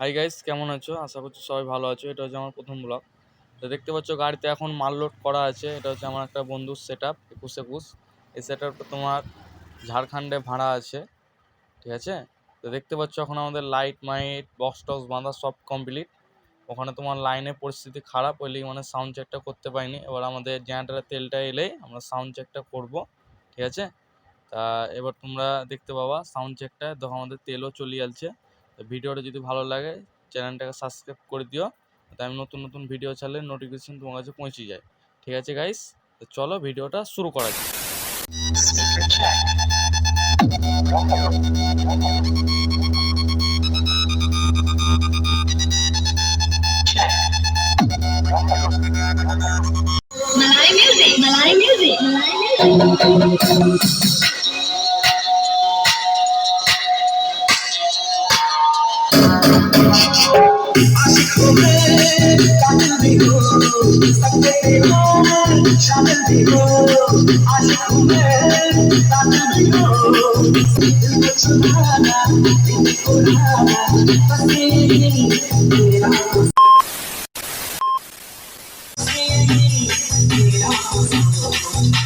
Hi guys, কেমন আছো? আশা করছি সবাই ভালো আছো। এটা হচ্ছে আমার প্রথম ব্লগ। তো দেখতে পাচ্ছ গাড়িতে এখন মাল লোড করা আছে। এটা হচ্ছে আমার একটা বন্ধুর সেট আপ 21 এই সেট আপটা তোমার ঝাড়খণ্ডে ভাড়া আছে, ঠিক আছে? তো দেখতে পাচ্ছ এখন আমাদের লাইট মাইট বক্স টক্স বাঁধা সব কমপ্লিট। ওখানে তোমার লাইনের পরিস্থিতি খারাপ হইলেই মানে সাউন্ড চেকটা করতে পারিনি। এবার আমাদের জেনারেটারের তেলটা এলেই আমরা সাউন্ড চেকটা করব, ঠিক আছে? তা এবার তোমরা দেখতে পাবা সাউন্ড চেকটা। দেখো আমাদের তেলও চলে যাচ্ছে। তো ভিডিওটা যদি ভালো লাগে চ্যানেলটাকে সাবস্ক্রাইব করে দিও, তাতে আমি নতুন নতুন ভিডিও ছাড়লে নোটিফিকেশন তোমার কাছে পৌঁছে যায়, ঠিক আছে গাইস? তো চলো ভিডিওটা শুরু করা যাক। Malay music, Malay music, Malay music.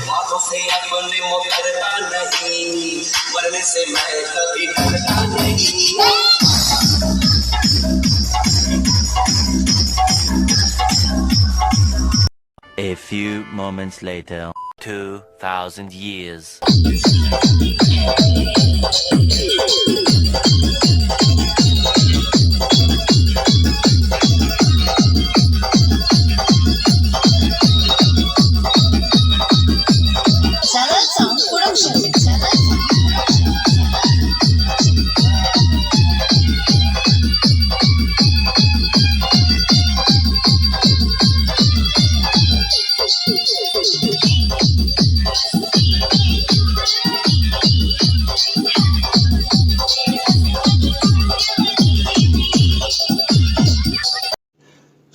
बातों से अपने मुकरता नहीं, मरने से मैं कभी डरता नहीं। A few moments later, 2,000 years. Channel Sound Production.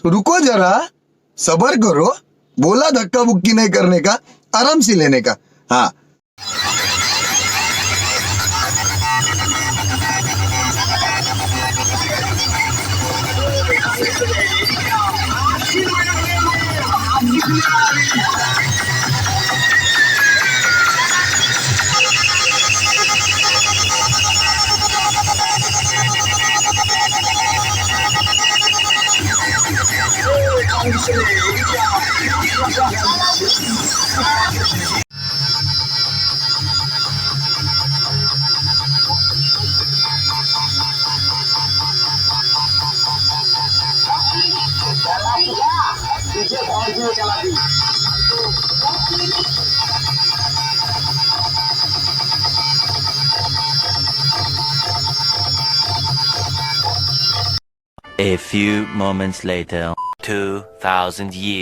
रुको जरा, सबर करो। बोला धक्का बुक्की नहीं करने का, आराम से लेने का। हाँ, A few moments later, 2,000 years.